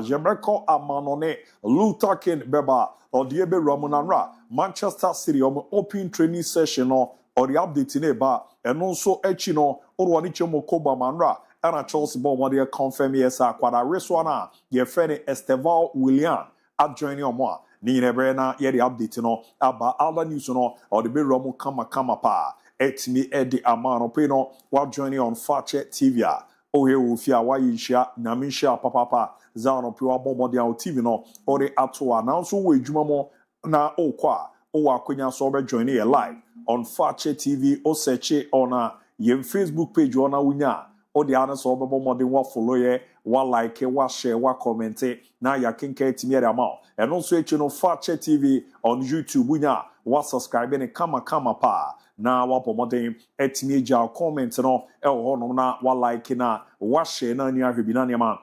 Jebeko Amanone, Luther King Beba, or Diebe Ramonanra, Manchester City, open training session or the update in Eba, and also Echino, or Wanicho Mokoba Manra, and a Chelsea Bombardier confirm yes, Aquada Reswana, your friend Esteval William, at joining on moi. Ni nebrena ye the update no aba other news no or the be romo kama pa etimi edi amano pe no wa joining on Fakye TV o he wo fia wa yinhia na minhia papa za no pe wa bobo dia TV no or the ato na so wo edwuma mo na okwa o wa akonya so be joining live on Fakye TV o search on your Facebook page ona wunya o the ana so be bobo wa follow ye wa like wa share wa comment na ya kenka etimi edi amao and also no Fakye TV on YouTube bunya wa subscribe ne kama pa na wa pomodin etimi ja comment no e ho no na wa like na wa share na nya hwebi na ne ma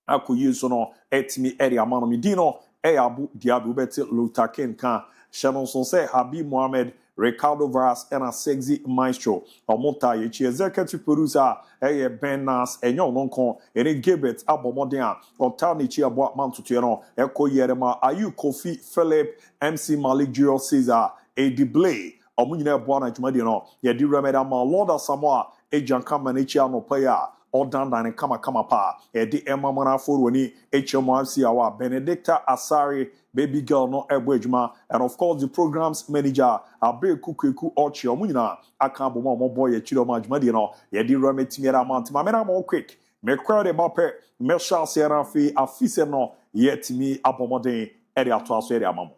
akoyi so no etimi area ma no medino ABOU DIABY beti Luther King kan Shannon so say Habib Mohammed Ricardo Vaz and a sexy maestro Omota yechi executive producer Ben Nas enyo nonkon ene Gilbert Abomodin Otanichi abo mantutu no eko yerema Ayu Kofi Philip MC Malik Junior Caesar a Diblay omunyina abo na jumadi no ye di remeda ma Lord Samoa ejanka manichi anopaya Odandan kama pa edi Emma Manafuroni HMRC awa Benedicta Asari baby girl no ebwejuma and of course the programs manager abe kuku ochi omunyina aka bo mo boy e chiro majumadi no ye di remetimi amount ma mena mo quick me crowd mape me sha sera fi afise no yetimi abomoden eri ato aso eri amamo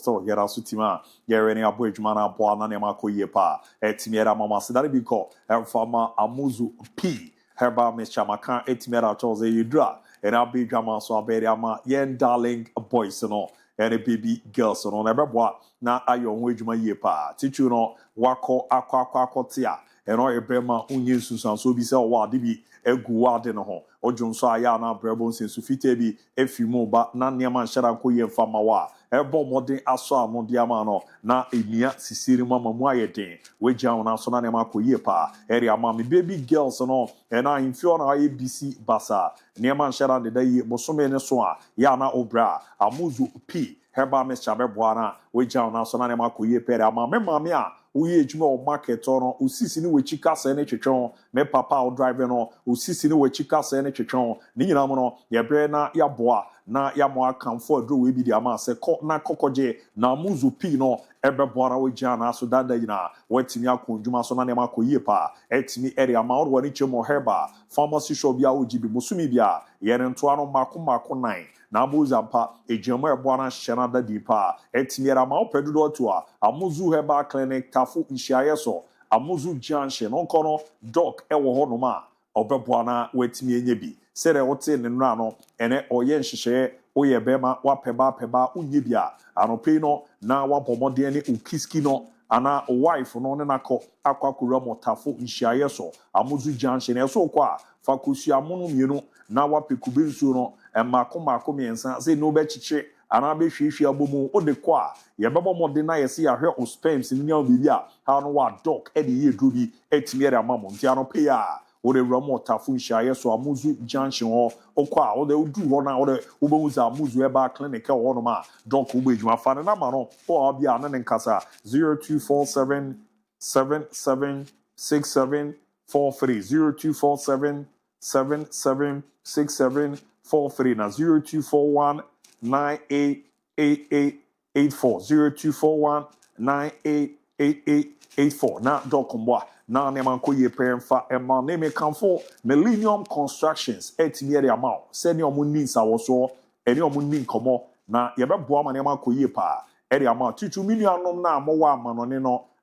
still get us utima yereni abo edwuma abo na nema koye pa etimiera mama sedare biko emfama amuzu p herba Mr. Makan etimiera chose yidra and abi dwama so abere ama yen darling boys no and baby girls no na beboa na ayo ho edwuma ye pa tichu no wako akwa tia eno ebema unye susan so bi se wa de bi egu wa de no ho ojonso aya na brebo sensu fite bi efimu ba na niam nshara koye mfama wa ebo modern aso amodiama no na emia sisiri mama mu ayeden weja na so na niam akoye pa area mama baby girls no and na infio na ABC basa niam nshara de dai bosome ne so a ya na obra amuzu p herba Mr. Beboana weja na so na niam akoye pere ama me mama a uye ejuma o market no usisi ni wechika se ne twetwon me papa o driver no usisi ni wechika se ne twetwon ni nyina mo no ye bre na ya boa na ya mo akamfo adro we bi di ama se na kokoje na muzu pi no ebe boara we jana so dada yina wetimi akondwuma so na ne makoyie pa etimi area ma orwa ni chemo herba pharmacy shop bia ojibi musumi bia ye nto ano mako 9 na abuza mpa ejemo eboana hyena dadi pa etimi era ma opedudo to a amuzu herba clinic tafu nhyiaye so amuzu junction onkono doc ewo ho no ma obeboana wetimi enye bi sere wote ne nra no ene oye nhyehyɛ oye bema wapeba unye bia anope no na wabomode ne ukiski no ana wife no ne nako akwakura motafo nhyiaye so amuzu junction eso kwa fakosu amono mienu na wapekubi nsu no mako miensa se no be chiche ana be hwehwe abomu ode kwa ye bebo mode na yesi ya hwe ospams ni nya bibia ha no wa doc e de ye duro bi etimi ere amamo nti anope ya ode ramo tafu nhyiaye so amuzu junction ho okwa ode udu ho na ode ubewuza amuzu eba clinic ho no ma doc ubejuma fa na ma no o bia na nkasa 0247 776743 0247 776743 na 0241 988884 0241 988884 na dokomboa na nema ko ye pemfa ema ne me kanfo Millennium Constructions etimi area ma se ne omunni nsawoso ene omunni nkomo na ye beboa ma nema ko ye pa area ma tutu minuanom na amowa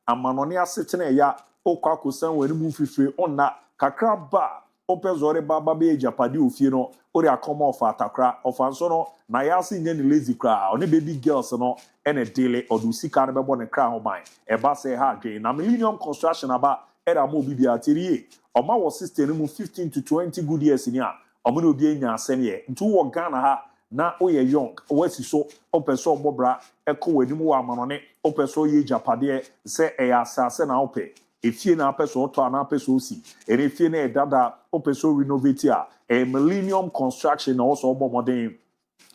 amanone asetene ya okwa kosan wani mu fifire onna kakra ba opezore baba be japadi ofie no ori akoma of atakra of anso no na ya se nya ni lazy kra oni baby girls no ene dele odu sika no bebo ne kra ho ban e ba se ha dwen na Millennium Construction aba era mo bibia terie oma wo system mu 15 to 20 good years ni a omo no obi anya asem ye ntu wo Ghana ha na oye young wasi so opeso bobra eko wanimu wa amanone opeso ye japade se e asase na ope efie na apeso oto ana apeso si efie na edada opeso renovate a Millennium Construction na also obomoden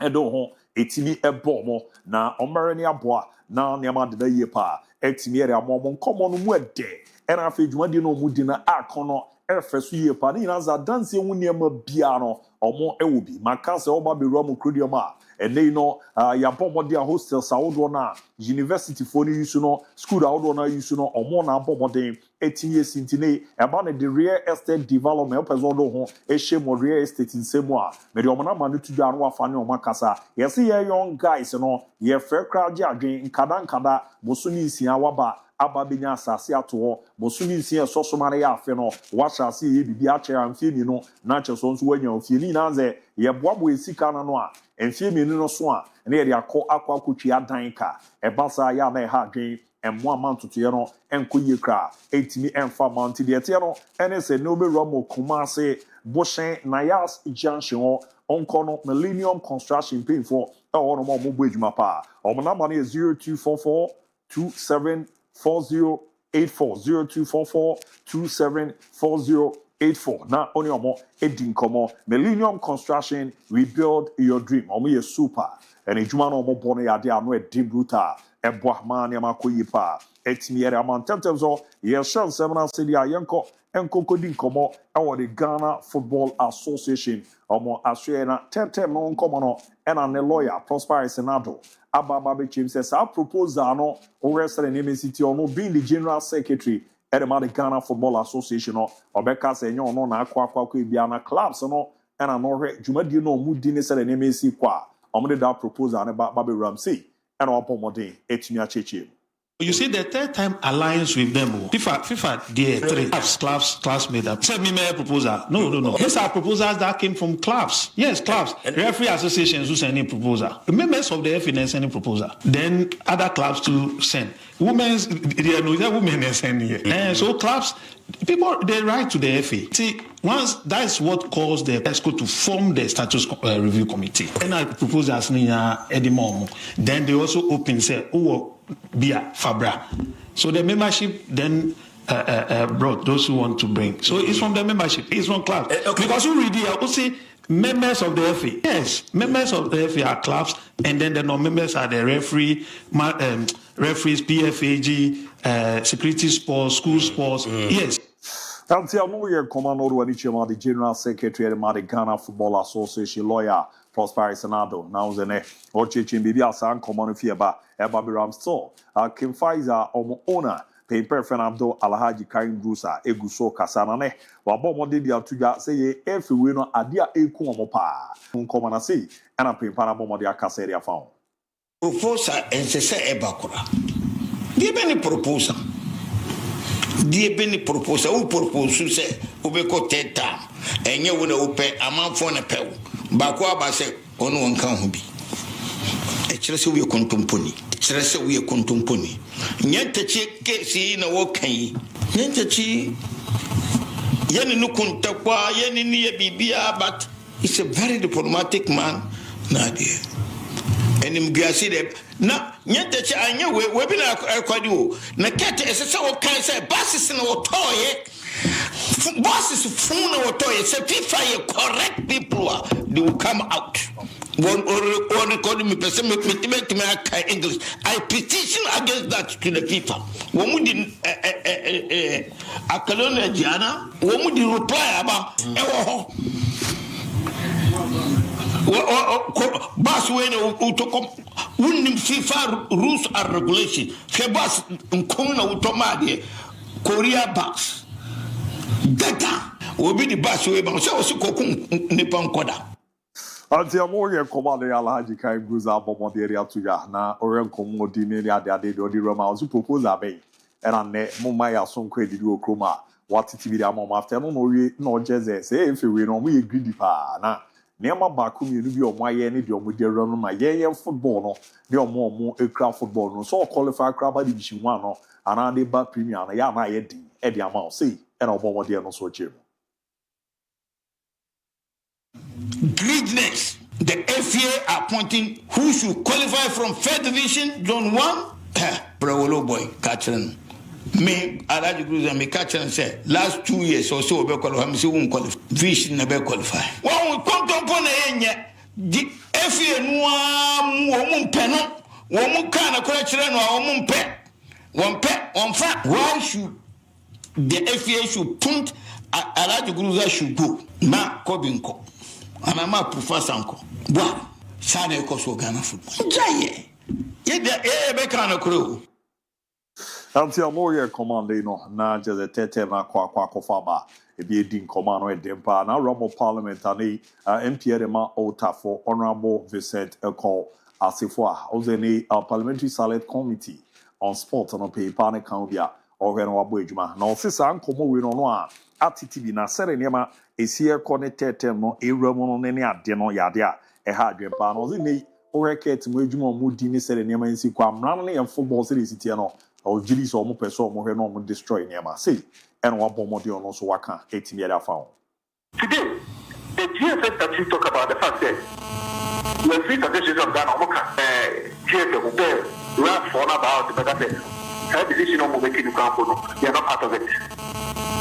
edo ho etimi ebomo na omere ni aboa na niama de ye pa etimi ere amomo nkomo no mu ede era afa dwumade no mu di na akono efeso ye pa ni na za dance hu niama bia no omo ewobi makase oba be rom krodium a ene no ya bomode a hostel sawodo na university for ni use no school awodo na use no omo na bomode etinye sintine eba na the real estate development opezo do ho ehye mo real estate nsemu a me de omo na ma no tudwa no afa ne omo kasa yes ye young guys no ye frɛ kraje adwen nkada bosoni nsia waba aba benya asase ato bosumi nsia sosomare ya afe no washase ye bibi ache amfie mi no na ache so nso wanya ofie ni na ze ye boabo esika na no a emfie mi no so a na ye akwa akotwi adan ka ebasa ya na ha dwen emmo amantoto ye no enkoye kra etimi emfa mount de ete no ene se no be romo kumase boshen na yas junction onko no Millennium Construction pay for no mo bo adwuma pa o na ma na 0244 274084 0244-274084 na oni omo edin komo Millennium Construction, we build your dream omo ye super and ejuma no omo bono ya de ano edin bruta ebo ma na makoyi pa etimi ere amantentem so ye shan semana sedi ayenko enkokodi komo ewo the Ghana Football Association omo aswe na tentem no nkomo no ena ne lawyer Prosper Senado Ababa be chim says our proposal no wrestle in MCT no being the general secretary at the Ghana Football Association or Obeka say no na akwa bia na clubs no and I know jumadi no mudi ne sell in MCC kwa omde that proposal na Babe Ramsey and opomode etimi acheche. You see the third time alliance with them. FIFA the three clubs made up. Send me a proposal. No. These are proposals that came from clubs. Yes, clubs. Referee associations who send any proposal. The members of the FA send any proposal. Then other clubs to send. Women send here. So clubs, people they write to the FA. See, once that's what caused the ESCO to form the status review committee. And I propose as Edimom. Then they also open say, Bia Fabra. So the membership then brought those who want to bring. So it's from the membership, it's from clubs. Okay. Because you read here, you see members of the FA. Yes, members of the FA are clubs, and then the non-members are the referees, PFAG, security sports, school sports. Yes. Until no year commando the General Secretary of the Ghana Football Association lawyer Prosper Senado. Now the Ochichin Bibi Asan common fieba Babe Ramsey. Kim Pfizer owner Paper Fernando Alhaji Karim Brusa Eguso Kasanane. Wabo de dia tuja say every winner adia eku omopa. Uncommon say and a prepara bomo de akaseria found. Proposal and say ebakura. Give any proposal. Die beni proposal ou propose se obeko teta enye wo na ope amanfo na pew ba ko aba se onu wonkan ho bi e kire se wo kontomponi kire se wo kontomponi nyantachi kesi na wo kan yi nyantachi yeni no kontakwa yeni ni ye bibia but he's a very diplomatic man na dia enim guasi de na nyantachi anya we bi na akwadi wo na kete esese wo kan say bosses na wo toye bosses phone na wo toye say FIFA ye correct people they will come out one or me person me English I petition against that to the FIFA wo mu di akalona jiana wo mu di reply aba ewo ho boss we no to come Wouldn't FIFA rules and regulations. Febas Nkona Utomadi, Korea Bucks. Data will be the bus way, but so Nippon Koda. Anti amoye komande Alhaji Kai Bruza bomo de area to ya na oren komo di ne ya de odi Roma ozu propose abe era ne mumma ya son credit do kroma what TV da mom after no we no jeze say if we no we greedy pa na nema ba ku mi bi omo aye ne de omo de ro no ma ye football no de omo ekra football no so qualify craba division 1 no ana de ba premier na ya na ye din e de ama say era omo de no so chiro. Greediness. The FA appointing who should qualify from 3rd Division, Zone 1. Bro, boy, catching me. Alhaji Gruza me catch and say last 2 years or so be qualify. Me say won't qualify. Vision never qualify. When we come to upon the FA no one penno. One kind of correction no one pet. Why should the FA should punt Alhaji Gruza should go? Ma Kobinko. And I'm a professor uncle. What? Sana Koso Ghana football. Jaye. Ye be kind of crew. Until more command no na just tete na kwa kofaba. E be din command no dempa na Romo Parliament ani MPA ma Otafo Honorable Vincent Eko Asifo Ozeni Parliamentary Select Committee on Sport on paper na kan bia o hwe no wabo adwuma na osisa nkomo we no no a atitibi na sere niema esie connected no ewramu no ne ade no yade a ha adwempa no ozini o reket mo adwuma mo di ni sere niema nsi kwa mra no ne football series tie no o jiri so mo peso mo hwe no mo destroy niema say and wabo mo de no so waka etimi ya fa. Today the GFS that you talk about the fact that the three conditions of Ghana GFS will be run for about the third division of Mubeki Nukampo, they are not part of it.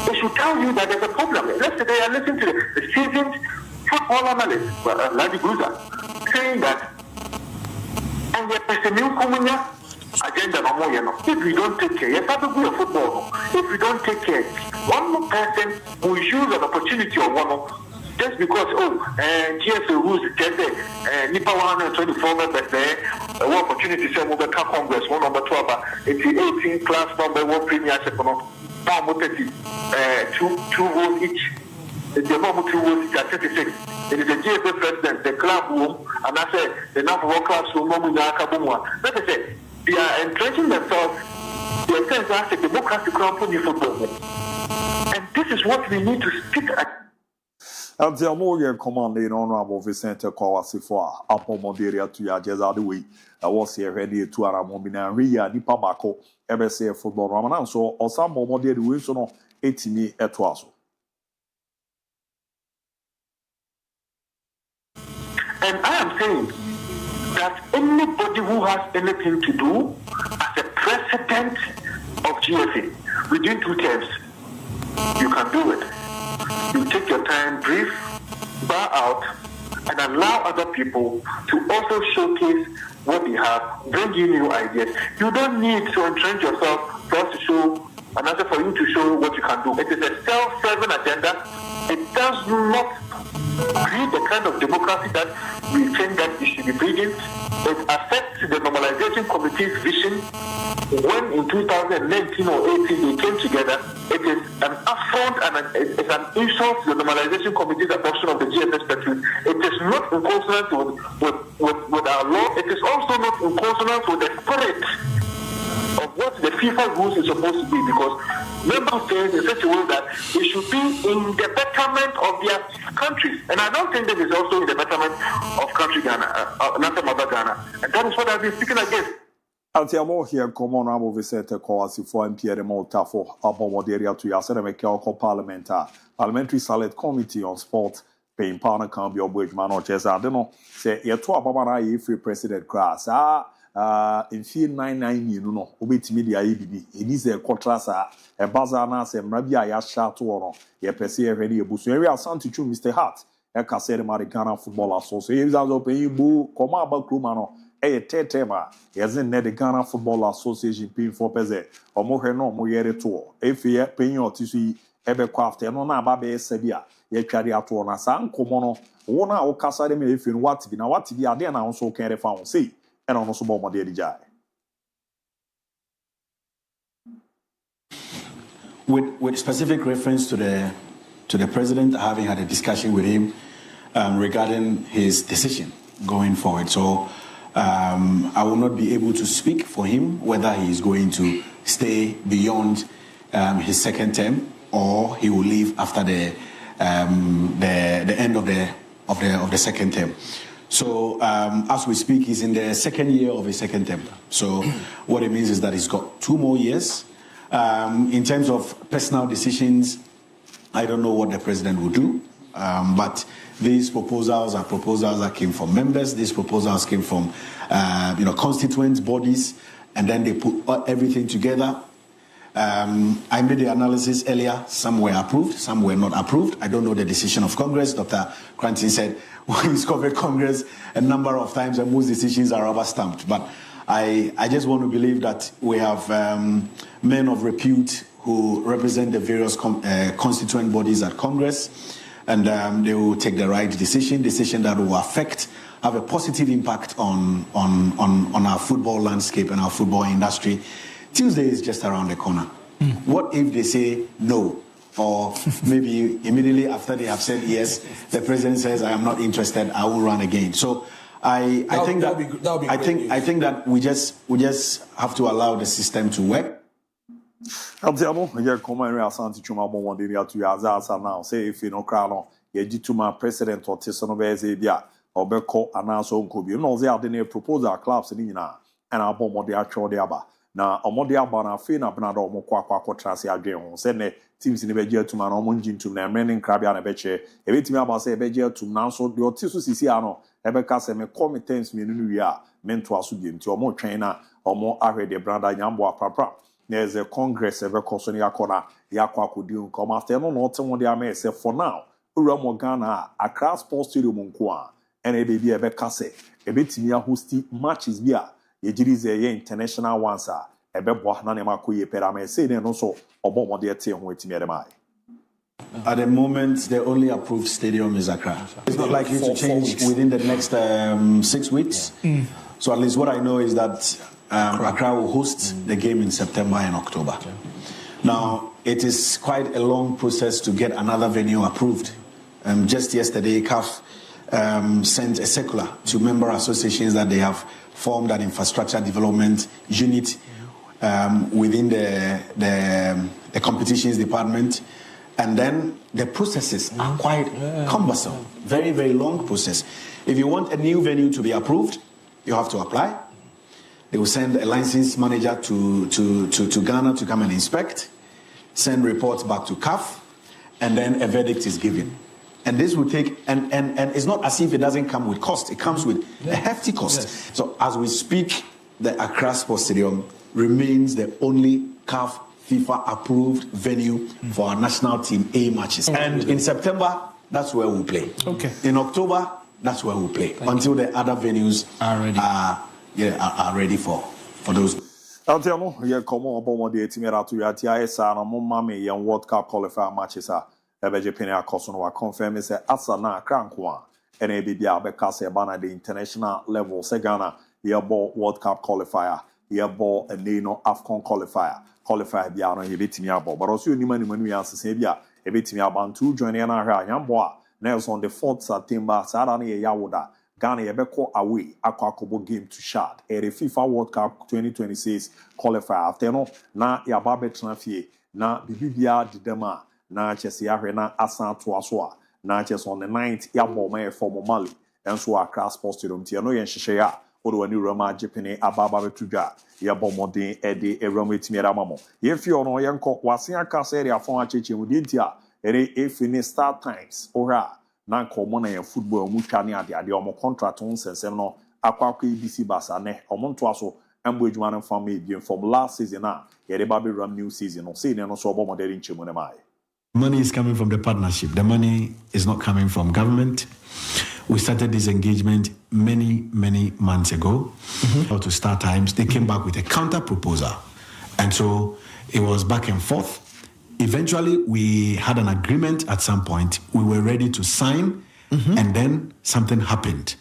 They should tell you that there's a problem. Yesterday I listened to the seasoned football analyst, Ladi Guza, saying that and there's a new Kumunya agenda no more. If we don't take care, yes, that will be a football. If we don't take care, one more person will use an opportunity or one just because GFA rules get Nipa 124 members there, one opportunity to say we become Congress, one number 12, 18 class number one premiership, two votes each. The number 2 votes each at 36. It is the GFA president, the club room, and I say the number one clubs room, let us say they are entrenching themselves. They are saying that's a democratic company football. And this is what we need to stick at. Until more commanding Honorable Vincent Kowasifo, Upper Moderia to Yajazadi way. I was here ready to Aramomina Ria, Nipa Bako, MSA football Ramanan, so or some more modern Wilson 80 at Wasso. And I am saying that anybody who has anything to do as a president of GFA within 2 terms, you can do it. You take your time, brief, bow out, and allow other people to also showcase what they have, bring you new ideas. You don't need to entrench yourself for us to show, and also for you to show what you can do. It is a self-serving agenda. It does not create the kind of democracy that we think that we should be bringing. It affects the normalization committee's vision. When in 2019 or 18 they came together, it is an affront and it's an insult to the normalization committee's adoption of the GFS statute. It is not in consonance with our law. It is also not in consonance with the spirit of what the FIFA rules is supposed to be, because members say in such a way that it should be in the betterment of their countries. And I don't think that is also in the betterment of country Ghana, not mother Ghana. And that is what I've been speaking against. Until more here, come on, Honorable Vincent Kowasifo and Pierre Malta for Upper Moderia to Yasenameka Parliamentary Select Committee on Sport, paying partner can be a man or chess. I don't know. Say, you're two Abamana free president class. In field 99, you know, obey media ABB. It is a contrasa, a bazana, and Rabia Yasha to honor. Ye perceive any abuse. Area Santi to Mr. Hart, a Cassette Americana Football Association. Is also paying boo, come about Krumano. A tetema, as in the Ghana Football Association paying for Peze, or more no more yet tour. If you are paying your TC, Ebercraft, and on a baby Sevilla, ye carry out on a san, Comono, one or Casa de Melfin, what be now what be a then also carry found. Say, and also more de jai. With specific reference to the president, having had a discussion with him regarding his decision going forward. So I will not be able to speak for him whether he is going to stay beyond his second term or he will leave after the end of the second term. So as we speak, he's in the second year of his second term. So what it means is that he's got 2 more years. In terms of personal decisions, I don't know what the president will do, but these proposals are proposals that came from members. These proposals came from, constituent bodies, and then they put everything together. I made the analysis earlier. Some were approved, some were not approved. I don't know the decision of Congress. Dr. Cranton said he's covered Congress a number of times, and most decisions are rubber stamped. But I just want to believe that we have men of repute who represent the various constituent bodies at Congress, and they will take the right decision that will have a positive impact on our football landscape and our football industry. Tuesday is just around the corner. What if they say no? Or maybe immediately after they have said yes, the president says, I am not interested, I will run again. So I think that we just have to allow the system to work. Abdiamo, you come and Asante Chuma Bondinia to Yazasa now. Say if you know Crown, Yejituma president or Tisonove Bia, or Beko Anaso Kubi. No, they are the proposal clubs in Ina, and our bomb the actual Diaba. Now, Omodia Bana Fina Bernardo Mokwa Trasi Adrian, send teams in the Beja to Manamunjin to Namen Krabian Beche, a bit me about say Beja to Nanso, your Tisu Siciano, Ebeka Seme commitments Minuya, meant to Asubim, to a more trainer, or more Arede Branda Yamboa Papa. There's a Congress ever Kosonia Kona, Yakwa could do come after no not someone they may say for now. Uramo Ghana, a class sports stadium Munkwa, and a baby Ebeka say, a bit me who still matches beer. Yejirize international ones are a bebo nanemakuye perame say then also obomo de tie ho etimiere. At the moment, the only approved stadium is Accra. It's not likely to change within the next 6 weeks. Yeah. So at least what I know is that Accra will host the game in September and October. Okay. Now, it is quite a long process to get another venue approved. Just yesterday, CAF sent a circular to member associations that they have formed an infrastructure development unit within the competitions department. And then the processes are quite cumbersome. Very, very long process. If you want a new venue to be approved, you have to apply. They will send a license manager to Ghana to come and inspect, send reports back to CAF, and then a verdict is given. And this will take, and it's not as if it doesn't come with cost. It comes with a hefty cost. Yes. So as we speak, the Accra Sports Stadium remains the only CAF FIFA-approved venue for our national team A matches. And in September, that's where we'll play. Okay. In October, that's where we'll play. Until the other venues are ready for those. Antiamo, you come on board the Timera to Yatia, and Mommy and World Cup qualifier matches are Ebejepenia Kosono confirm is Asana Krankwa, and ABBA Bekase Bana the international level Segana, Yabo World Cup qualifier, Yabo and Nino AFCON qualifier Biano, Yabitimiabo, but also Nimani Manuas Sabia, Ebitimiaban 2 joining our Yamboa, Nails on the 4th September, Sarani Yawoda. Ghana Ebeko away Akwakobo game to Shad. A FIFA World Cup 2026 qualifier after no na Yababe Transfie na Bibia Didema na Chesi Arena Asan Tuaswa na Chess on the 9th Yaboma for Mali and so Accra Sports Stadium Tiano Yen Shishaya Odo New Roma Jepene Ababa Tuja Yabomodin Edi Eromitmira Mamo. If you know Yanko Wasia Caseria Fon Achichi Muditia, Efini Star Times Ora. Na common and football mutually at the Omo contract on Senseno, Aquaki BC Basane, Omontuaso, and Bridgeman family from last season. Yet the Baby Ram new season, or saying no so bomber in Chimunamai. Money is coming from the partnership. The money is not coming from government. We started this engagement many months ago. How to start times. They came back with a counter proposal. And so it was back and forth. Eventually, we had an agreement at some point. We were ready to sign, and then something happened.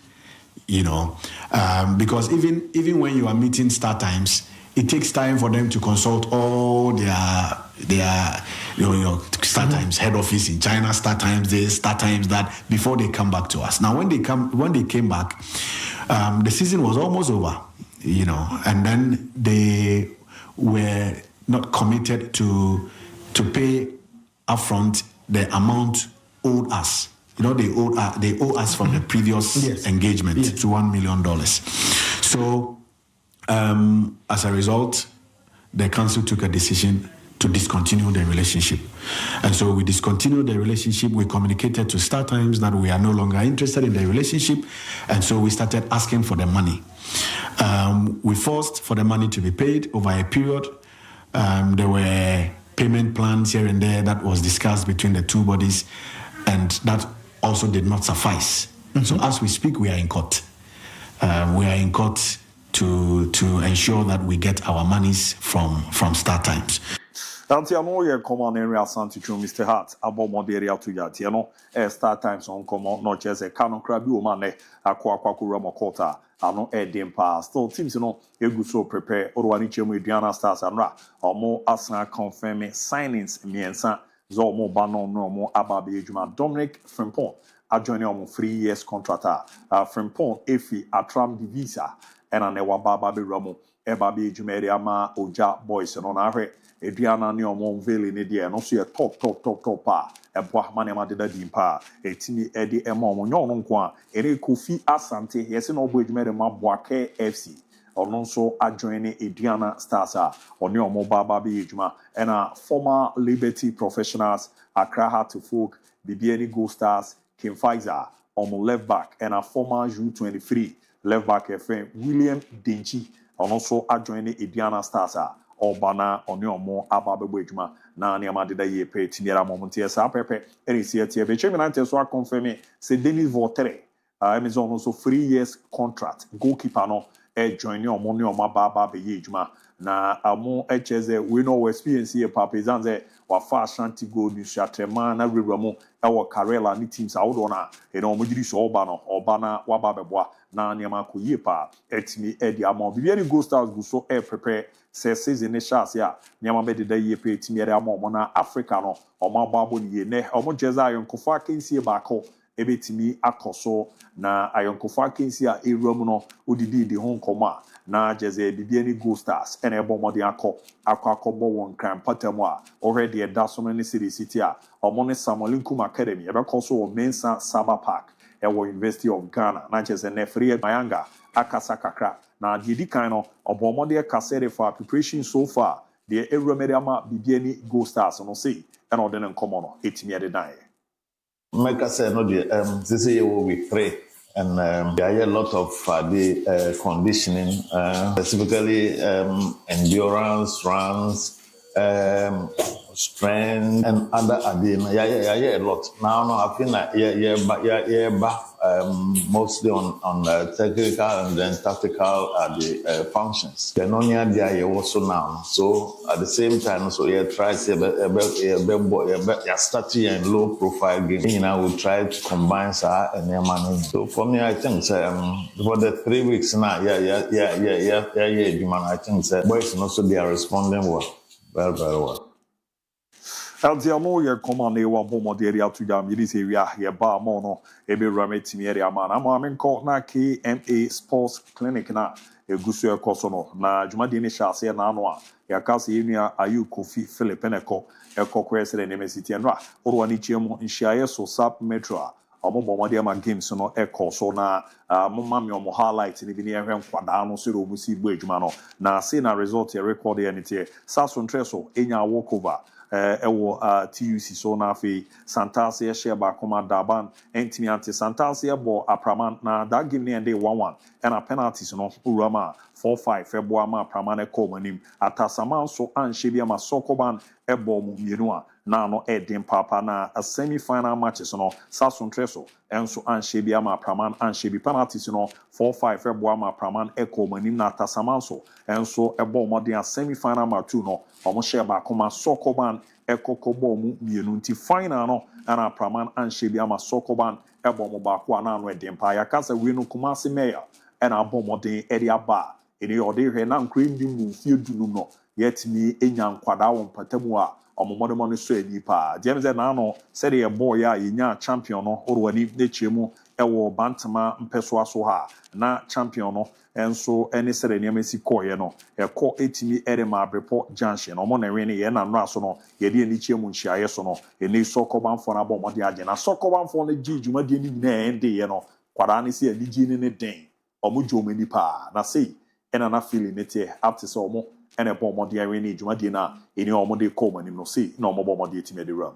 because even when you are meeting Star Times, it takes time for them to consult all their Star Times head office in China, Star Times this, Star Times that, before they come back to us. Now, when they came back, the season was almost over, and then they were not committed to pay upfront the amount owed us. They owe us from the previous engagement to $1 million. So, as a result, the council took a decision to discontinue the relationship. And so we discontinued the relationship. We communicated to Star Times that we are no longer interested in the relationship. And so we started asking for the money. We forced for the money to be paid over a period. There were payment plans here and there that was discussed between the two bodies, and that also did not suffice. So as we speak, we are in court. We are in court to ensure that we get our monies from Star Times. Tantiano, your common area Santi Mr. Hart, about Moderia to Yatiano, Star Times on common, not just a canon crab, you man, a Quakurama Kota, ano Edimpa, still teams, you so prepare, or one each with Diana Stars and Ra, or more Asana confirming signings, Miensa, Zomo Banon, no more Ababi Juma, Dominic Frimpon, adjoining on 3 years contract, Frimpon, Efi, Atram Divisa, and an Ewababa Ramo, Ebabi Jumeriama, Oja Boys, and on our Adriana ni omo veli ni die no so ye top pa ebo manema de da dimpa etimi edi emo omo nyo no nko a ere Kofi Asante yesi no obo edwuma de maboake FC ono nso adjoin Adriana Stars a oni omo baba be edwuma na former Liberty Professionals, Accra Heart to Folk, BBN Go Stars, Kim Pfizer omo left back, and a former U23 left back FM William Denchi ono nso adjoin Adriana Stars a Obana onyomo ababe ejuma na niama de da ye pe tiniera momontie sa pepe erisi tie be cheminante so confirm se Denis Votere Amazon also 3 years contract goalkeeper no join omo ne omo baba be ejuma na amo HZ we know experience here papizan ze wa fa Ashanti Gold News Atrema na rewamo e wo Karela ni teams awodo na e no mo giri so oba na wa baba boa na niama ko ye pa etimi edi amo bibiani Go Stars go so prepare season initials ya niama be de ye pe etimi edi amo na Africa no omo babo ni ye ne omo jeza ayonkofo akensie baako ebetimi akoso na ayonkofo akensie a ewram no odidi de ho nkoma na jeze bibiani Go Stars ene ebo mode akọ won kran patemu a already edaso no ne city a omo ne Samuel Nkrumah Academy ebe koso o Mensa Saba Park ewo University of Ghana na jeze ne free Mayanga akasa kakra na didi kan no obo mode kasere for preparation so far the ewramediama bibiani Go Stars no say ena ode ne nkomo no etimi ede dan Like I said, no, this year we pray, and there are a lot of the conditioning, specifically endurance, runs, strength, and other ideas. Yeah, a lot. Now, no, I feel like mostly on technical and then tactical the functions. The non-year they also now. So at the same time, so try strategy and low profile game. We try to combine and money. So for me, I think for the 3 weeks now, I think boys also they are responding well, very well. Aldiamo ye commande wa bomo de area to jam yiri se wia ye ba mo no ebe rame timi area ma na mo amenko na KMA Sports Clinic na egusu ekoso no na dwumade ni hyase na ano a ya kase yenua ayu Kofi Philip Eneko ekokọ esere ne mesiti enra orwa ni chiemu nhyiaye so sap metro a omo de ma games no ekoso na mama me omo highlight ni bi ne ehwe nkwada no so ro musi gbo adwuma no na say na result ye record ye ne tie Sason Treso enya walkover ewo TUC so na fe Santase ye share ba koma Daban entimi anti Santase bo Apraman na that game ne ende 1-1 and a penalties no urama 4-5 February ma Apraman e call manim atasaman so anhye ma Sokoban ebo mu mienu a na no edin papa na a semi final matches no Sason Treso enso anhye ma Apraman anhye penalties no 4-5 February ma Apraman e call manim na atasaman so enso ebo modern a semi final match no omo share ba koma Sokoban ekokobo mu mienu nti final no ana Apraman anhye ma Sokoban ebo mo ba ko na no edin pa ya kasa we no Kumasi mayor e na abo modern e dia ba e dey ode hwe na nkra ndi mu fie dunu no yetimi enya nkwada won patamu a omomodemo no so ani pa James na no se dey boy ya yenya champion no orwani de chemu ewo bantama mpeso aso ha na champion no enso ene sere niam si koye no ekọ etimi erema abrepo junction omo na we ne ye na no aso no ye de ani chemu nhia so no eni sokobanfo na bomode age na sokobanfo no gi dwumade ni na ende ye no kwara ne se ani gi ne den omo dwomani pa na sei ena na feeling it after so omo ene bomode we ne dwumade na eni omo de ko manim no sei na omo bomode etimi de ram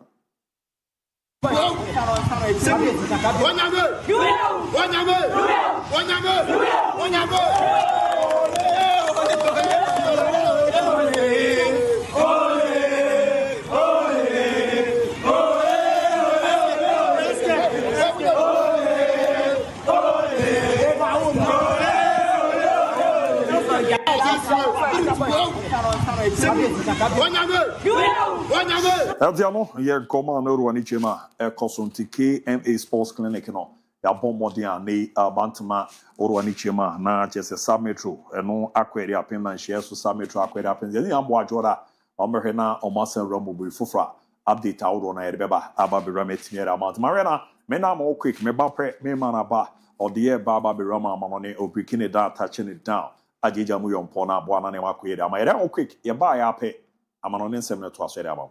Eldiano, ye command Ruani Chema, a Cosonti KMA Sports Clinic, no, ya bombardia, ne Bantama, Ruani Chema, na just a submetro, and no aquaria payment shares to submetro aquaria pens, and Yamwajora, Omerhena, or Master Rumble Fufra, update out on Ebeba, Ababi Ramet, Mira Mount Marina, Mena more quick, me bapre, me manaba, or dear Baba Birama Mamone, or breaking it down, touching it down. Ajija mu yompona bwana ne wakoye da ma yeda o quick ye ba ya pe amano ne nsem ne to aso da ba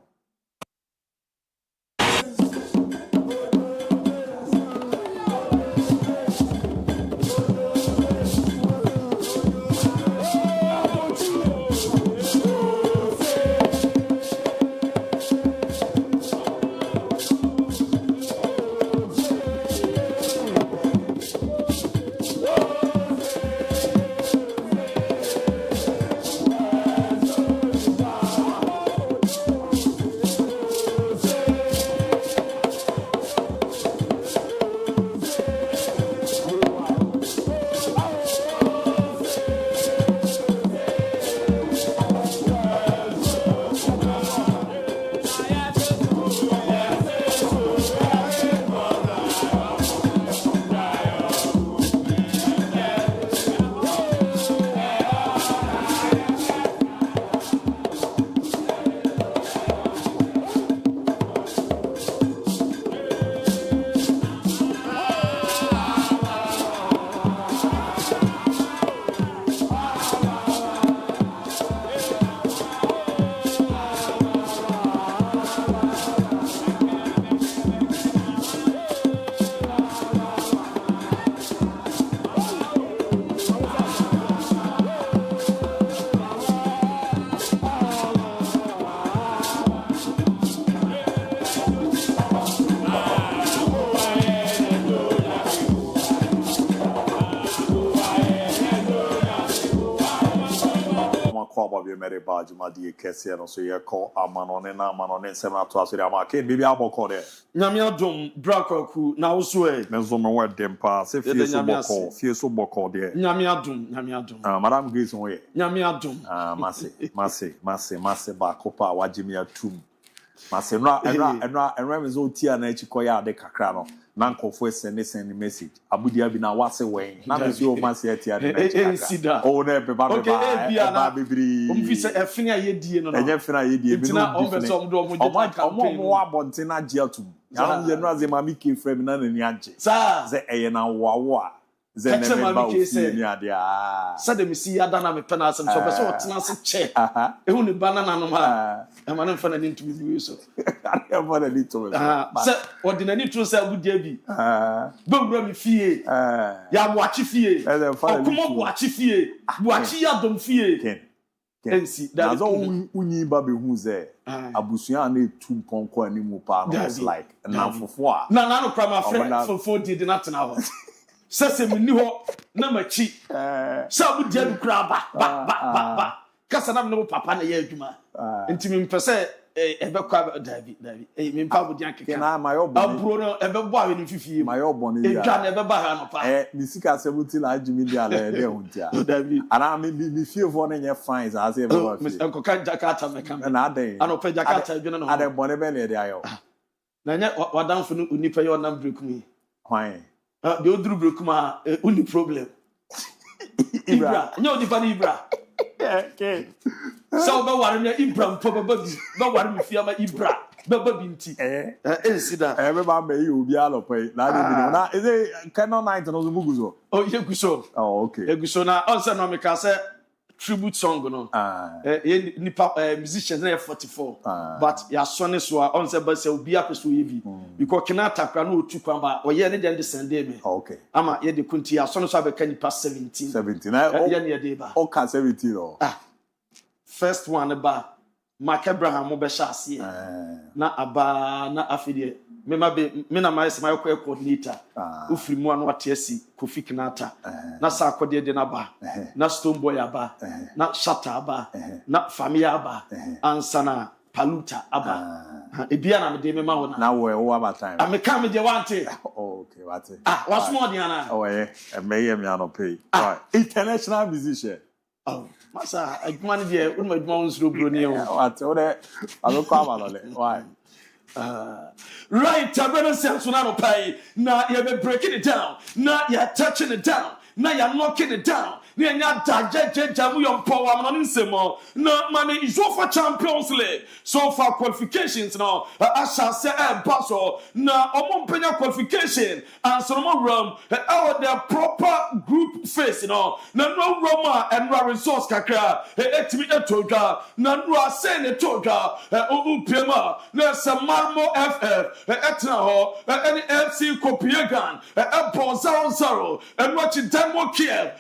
Jumadi Kessia, no so you call Amanone, Senator Asirama, maybe Aboko there. Nyamiadum, Brakoku, now swear. Mezoma word them pass, if you so boko there. Nyamiadum. Madame Grayson way. Nyamiadum. Masse, Bacopa, Wajimia Tum. Masse, and Ram's old tea and Echikoya de Cacrano. Nanko for send message. Abu Dhabi na what's away. Now is your master tea and oh, never baby. Umfisa Efina Yedi no. And Efina Yedi. Tina Ombesom do more Bontina Geltum. Yam Yenazi Mamiki Fremen and Yanchi. Sir, the Ayana Wawa. Then Said me see Adana me penas and so person chair. Only banana no ma. I'm an infant into you so. I have a little. What did I need to say would be? Don't me fee. Ya watch fee. Come on, watch fee. Watch ya don't fear. Can see that's all we baby who's there. Abusia need 2 ponko and mu pa no like now for 4. No crama friend for 4 did not now. Sese me ni ho na machi sa bu dia kura ba kasa na me papa na ye adwuma enti me mpese ebe kwa David me mpa bu dia keka na mayo bo aburo no ebe bo awe ni fifie mayo bo ni ya edwa na ebe ba ha no pa ni sika 70 la adwumi dia la de huntia David ana me fie fo na nye fines as ebe ba fie enko kan Jakarta me kam na aden ana pe Jakarta adwuna no aden bo ne be le de ayo na nya wadanfo no unipa ye onam brekum yi Why? The Odru Brokuma, only problem. Ibra. No, the funny Ibra. Okay. So, no one Ibra, probably. No one if you are Ibra. Baba Binti. See that. Everybody may you be all pay. Now, is it Canon 9 and also Buguzo? Oh, Yaguso. Oh, okay. Yaguso now, also, no, because tribute song, no. Musicians, they're 44. But your son is on the bus, will be up as we because cannot tap no 2 kwamba, or yeah, then descend me. Okay. Ama, yeah, the country, our sons have a candy past 17. 17. Okay, 17. First one about. Mark Abraham Mobeshasi. Na aba na afide. Me na my coordinator. Ufri mu anu atiesi Kofi Kinata. Na sa akode de na ba. Na Stone Boy aba. Na Shatta aba. Na Famia aba. Ansana Paluta aba. Ebia na me de me ma wona. Na we o aba time. I me come me de wante. Okay, wate. What's more than na? Oh yeah. Me no pay. Right. International musician. Oh, masa, agman dia, unma agman usro broni o. What? Ode, alo kwa malole. Why? Right, brother sense na no pay. Na you be breaking it down. Na you touching it down. Na you knocking it down. Na nya jamu your power am no nsemo. Na mame is for Champions League. So for qualifications now, I shall say basso. Na omompenya qualification and so no room the proper group face, you know. Na no Roma and resource kakra. Etimi etoga. Na no send etoga. Pema. Na Samarmo FF. Etna ho. Any FC Copenhagen. Bon 0-0. And watch Demo Kiev.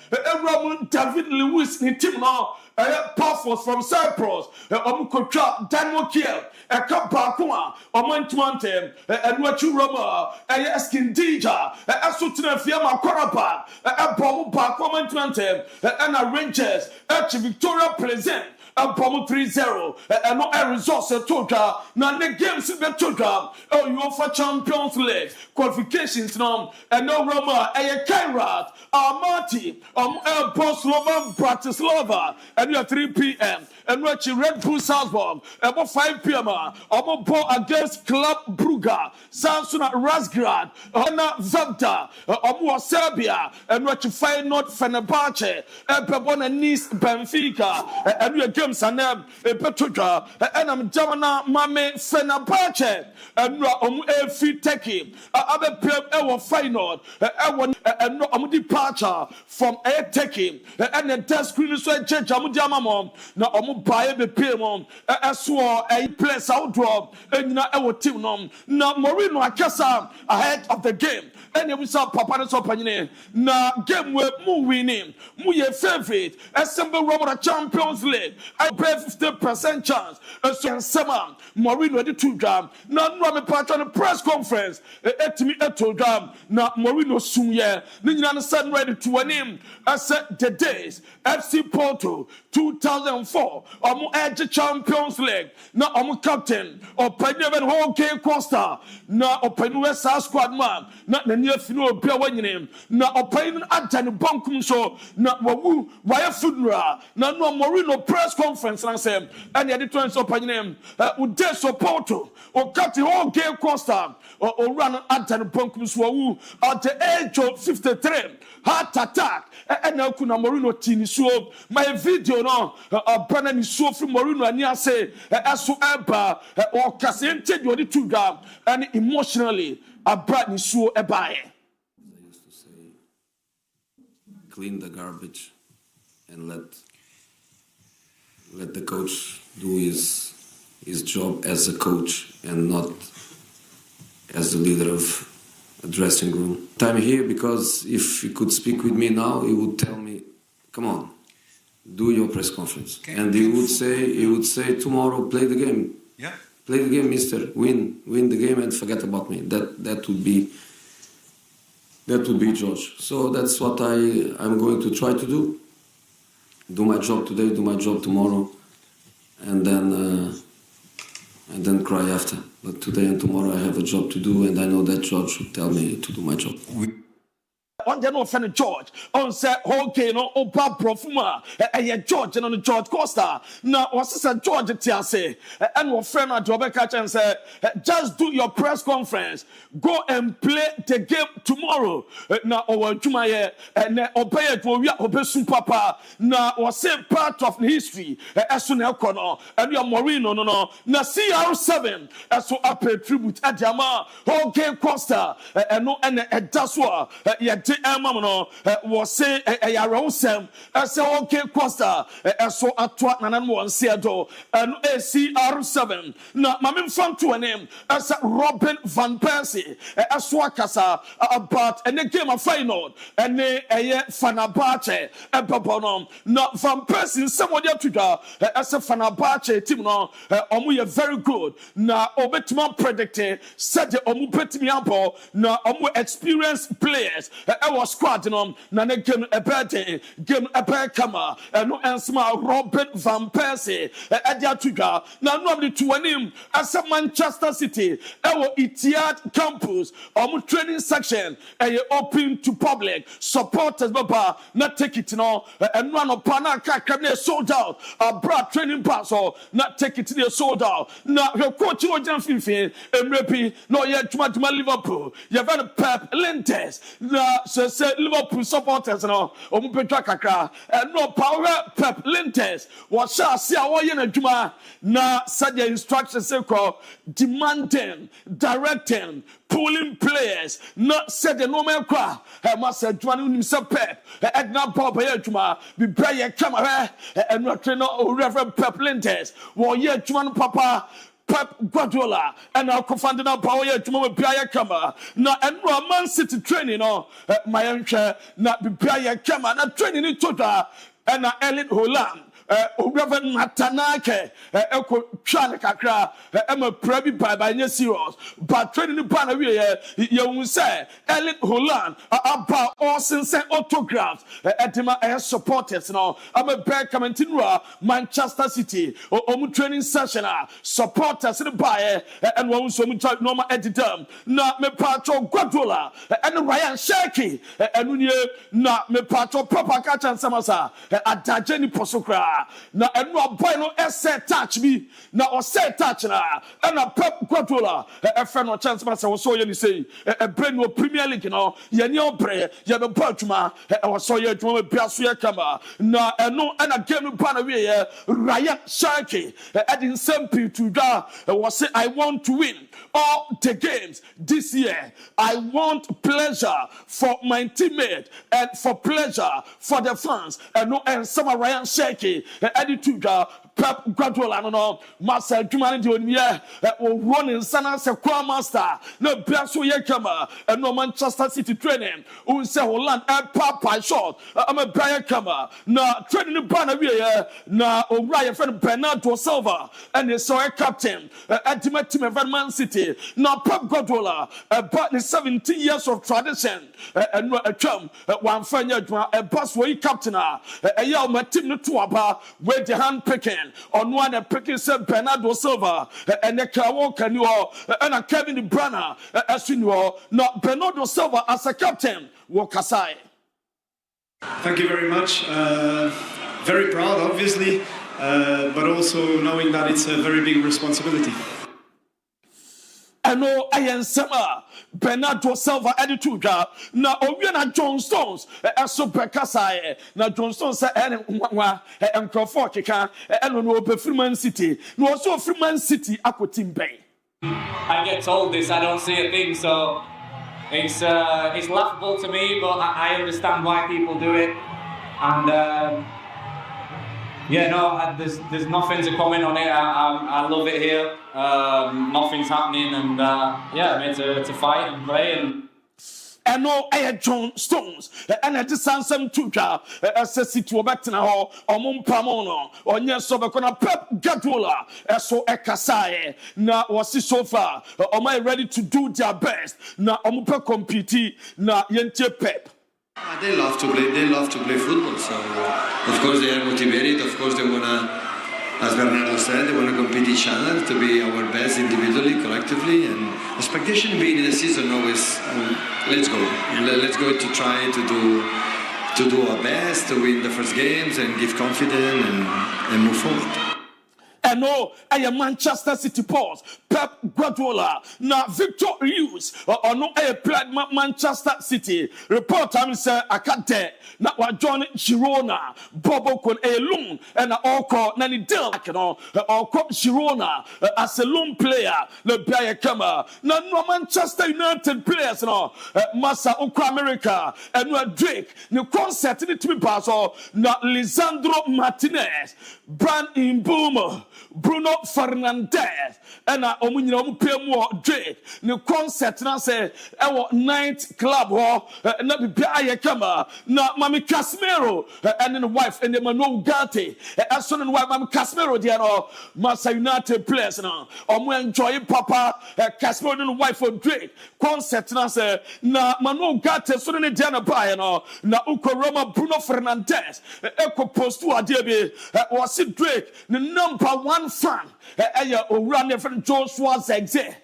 David Lewis ni team now. Pastors from Cyprus, Omukotra, Daniel Kiev, a cup Bakuma, Omantuante, and what you Roma, a Skindija, a Sutina Fiamma Korapa, a Bomu Bakomantuante, and a Rangers, a Victoria present. A bomb 3-0, and no air resource at Toga. Now the games in the Toga. Oh, you offer Champions League qualifications now, and no Roma, a Kairat, Marty, Boslova, Bratislava, and you are 3 p.m. and watching Red Bull Salzburg, about 5 p.m. Ball against Club Brugge, Samsung Razgrad, Hona Zabda, Serbia, and watching Feyenoord Fenerbahce, and Pebona Nice Benfica, and we are games and Petroja, and I'm Jamana Mame Fenerbahce, and Efi Teki, other Ewa Feyenoord, and departure from a Teki, and the test screen is a change. Now, buy the payment as well a place outdoor and now our team now Moreno Akasa ahead of the game and we saw Papa Sopane now game with mu winning mu your favorite assemble Robert Champions League I play 50% chance so Sama Moreno the 2 gram now no me part on the press conference etimi etogram now Moreno sunye ni nyina stand ready to win as the days FC Porto 2004 Edge Champions League. Na captain Openian Hockey Costa. Na Openua squad man. Na near Fino Pia Wayne. Na Open Anthony Bunkum show. Na Wawu Waya Funra. Na no Moreno press conference and say and the editor's opinion Ude Porto or Captain Hockey Costa or run Anthony Bunkum Swawu at the age of 53. Heart attack and now kuna Moreno tini so my video no Brandon is so from Moreno and ya say aso eba or kasente do the 2 gram and emotionally a brand so eba. I used to say clean the garbage and let the coach do his job as a coach and not as the leader of a dressing room. I'm here because if he could speak with me now, he would tell me, "Come on, do your press conference." And he would say tomorrow, play the game. Yeah. Play the game, mister. Win the game and forget about me. That would be George. So that's what I'm going to try to do. Do my job today, do my job tomorrow, and then cry after. But today and tomorrow I have a job to do, and I know that George should tell me to do my job. on the no friend George on say okay no oba profuma George and on George Costa now was George Tiase and your friend at Jobeka and say just do your press conference, go and play the game tomorrow. Now our Jumaye and obey it for we obey papa now was say part of history as soon as kono and your Morino no na CR7 as so pay tribute at Yama okay Costa and no and that's what ya no was say a rosem as okay Costa as so atwa nanan one seado and CR7 now mamim from to a name as Robin Van Persie as wakasa about and the game of final and a Fenerbahce Babonom not Van Persie somebody to da as a Fenerbahce team no omu very good na obetuma predicted said the omu betimi abo na omu experienced players our squad no na the game a bad game a bad kama no ensma Robin Van Persie adia to da na no to him as a Manchester City our Etihad campus training section open to public supporters baba not take it no and run up pana kakane sold out brought training pass or not take it to sold out now your coach you just fin emrepi no yet to Liverpool you have a Pep Lentes na say Liverpool supporters no petra kakra and no power Pep Lentes was sha see awo ye na dwuma na said the instructions say call demanding directing pulling players not said the normal crowd must say dwanu himself Pep Edna Bob Yetuma be prayer camera and not trainer Reverend Pep Lentes wo ye dwanu papa Pep Guardiola and our co-founder power to move prayer camera na and Man City training no my enche na be prayer camera na training in total and Erling Haaland Reverend Matanake eko twane kakra ema prabi by nye serious but training the banner we you say Erling Haaland about all since autographs etima supporters no I'm a back commenting Manchester City omu training session supporters in the buy and one so normal editor na me patro Guardiola and Ryan Shaki and na me patro proper catch and samasa adajeni posokra na enu boy no ese touch me na o say touch na na Pep Guardiola friend no chance ma say wo so ye ni say brain no Premier League no ye ni obre ye be patuma wo so ye adwuma be aso ye kama na enu na game pa na we ye Ryan Shaki edin sempi to da wo say I want to win all the games this year. I want pleasure for my teammate and for pleasure for the fans and no and some Ryan Shaki attitude Pep Guardiola no Marcel Jumani di onye will run in sana se kwa master no biaso ye kama and no Manchester City training who say Holland papa short I'm a player kama na training ban we na O'Brien friend Bernardo Silva and the so captain ultimate team of Man City now Pep Guardiola about the 17 years of tradition and a chum one fan a boss way captain a year my team no to aba with the hand picking on one picking said Bernardo Silva and the Kawo Kanu and Kevin De Bruyne as you know not Bernardo Silva as a captain Wakasai. Thank you very much. Very proud obviously but also knowing that it's a very big responsibility. I know I am Sama Bernardo Silva attitude na Obiana John Stones so Bekasai na John Stones and Crawford keka and no Freeman City no also Freeman City akwotim bay. I get told this, I don't see a thing, so it's laughable to me, but I understand why people do it, and yeah, no, there's nothing to comment on it. I love it here. Nothing's happening, and yeah, I'm here to fight and play. And no, I had John Stones, and I just sound some tutor as a city back to now, or Pamono, or yes, so Pep Guardiola, so Ekasai. Now, was it so far? Am I ready to do their best? Now, I'm compete. Now, Yente Pep. They love to play. They love to play football. So, of course, they are motivated. Of course, they wanna as Bernardo said, they want to compete each other to be our best individually, collectively, and expectation being in the season always, let's go to try to do our best, to win the first games and give confidence and move forward. And no, I am Manchester City pause. Pep Guardiola. Now Victor Hughes. Or no, I played Manchester City. Report time say I can't tell. Now what John Girona, Bobo Kon a loan and all call Nanny Del. I can all call Girona as a loan player. The player come. Now no Manchester United players no. Massa Okra America and no Drake. No concert in it to be pass or now Lisandro Martinez. Brand in Boomer. Bruno Fernandes and Omunyo Pemo Drake. The concert now say our night club or not be Ayakama, not Mammy Casimiro and then the wife and the Mano Gatti. As soon as wife Mammy Casimiro, dear, Massa United players now. Or enjoy Papa Casimiro and the wife of Drake. Concert now say na Mano Gatti, so then Diana Bayano, na Uko Roma Bruno Fernandes, Echo Post to DIABY was it Drake, the number one fan. Run from Joshua Zegze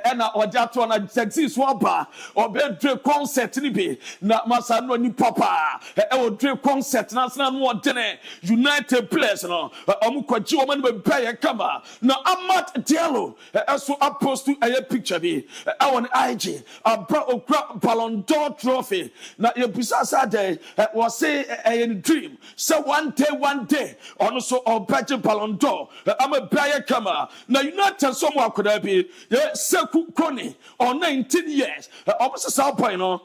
and Odato and Zegze Swaba or Bedre concert Nibi, not Masano ni Papa, or Dre concert, National Watene, United players, no, Omuko Joman with Paya Kama, now Amat Diallo, as so opposed to a picture be, our IG, a Ballon d'Or trophy. Now your Bisasa day was say a dream. So one day, also a better Ballon d'Or. I'm a Paya Kama. Now you not tell someone could I be Seku Koni or 19 years. Almost a South Point or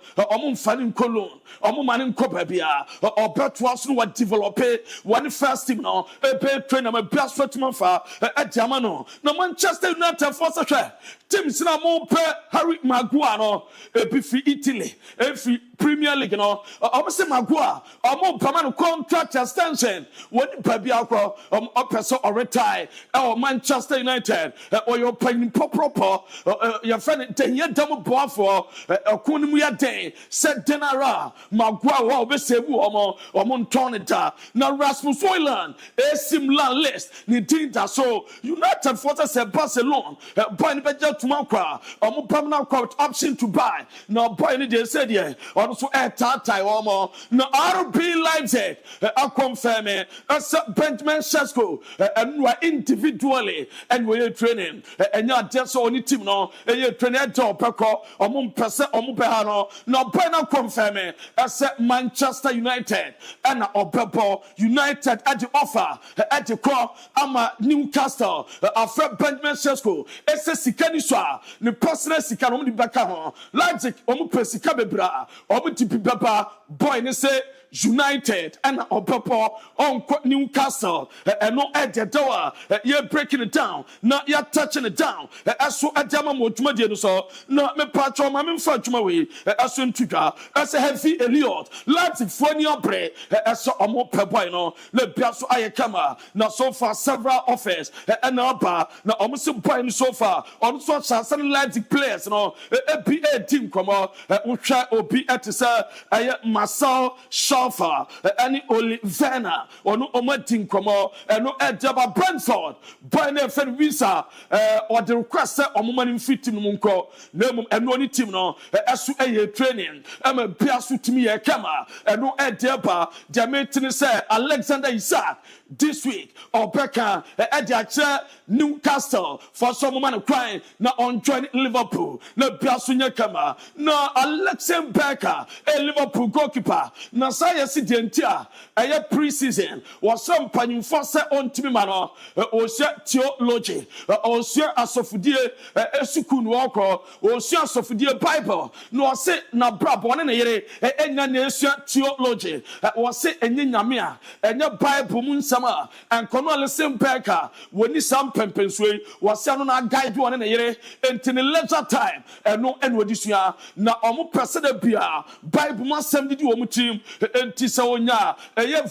Fan Cologne or Man in Copabia or Bertwas who would develop one first team now a paid trainer, my best for Mafa at Jamano. No Manchester United for such a Tim Sinamon per Harry Maguano, a beefy Italy, every Premier League, no, almost a Magua, or more permanent contract extension. When Pabiaco or retire or Manchester United or you're playing proper your friend 10 year double bar for a Kunumuya day said Denara Magua or Besebu or Montonita now Rasmus Hoyland a similar list Nidinta so United Forces at Barcelona buying better to Makwa or more permanent court option to buy now buying it said yeah also at Tata or more no RB Leipzig I confirm it as Benjamin Shesko and we are individually and we are training and you are just on team no and you train at job peko omum pese omubehano no bena confirm as Manchester United and Obepo United at the offer at the call ama Newcastle after Benjamin Shesko ese sikani swa ne personal sika no di baka ho Leipzig omu pesika bebra omu tipi baba boy ne say United and Obepo on Newcastle and no at the door you're breaking it down not you're touching it down as so at Jama Motuma so not me patron my infantry way as soon to as a heavy Elliot Leipzig for new bread as so more per boy no le biaso ayekama now so far several offers and now almost point so far on so some Leipzig players no a team come on we try obi at say Marcel Schaffer any Olivena or no omatin come on and no Edaba Brentford boy ne fen visa or the request on money fitting munko name and no team no as a training am a biasu to me a kama and no Edaba Jametin say Alexander Isaac this week or Becca at Newcastle for some man crying now on join Liverpool no biasu kama no Alexander Becker a Liverpool goalkeeper na saya sidentia a pre-season was some panin force on Timimano or theology or share asofudie esukun wako or share asofudie Bible no say na brab one na yere enya na esua theology was say enya nyamea enya Bible mun sama and kono listen Becker when ni sam pempenswe was say no na guide one na yere until the later time and no enwo disua na omo pese da bia Bible man sam di omo team enti se onya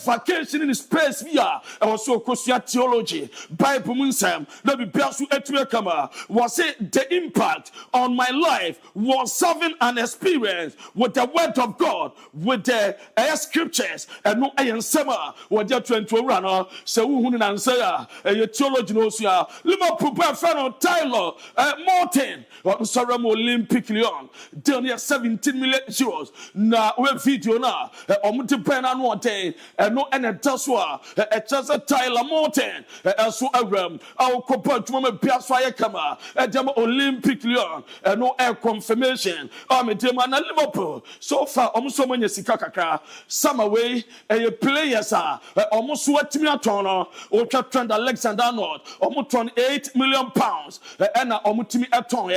vacation in space via also kosua theology Bible munsam na bibia so etime kama was say the impact on my life was serving an experience with the word of God with the scriptures and no ayensema what they 20 run se wu na nsa ya theology no so Liverpool fan Tyler Morton or Saram Olympic Lyon down here 17 million euros na we video na omuti pen anu oten no ene taswa chance Tyler Morton so awram aw kopa tuma bia so ayekama dem Olympic Lyon no air confirmation me dem na Liverpool so far omso manya sika kakra some away players omuso atimi aton no o twa Trent Alexander-Arnold omuton 8 million pounds and omutimi aton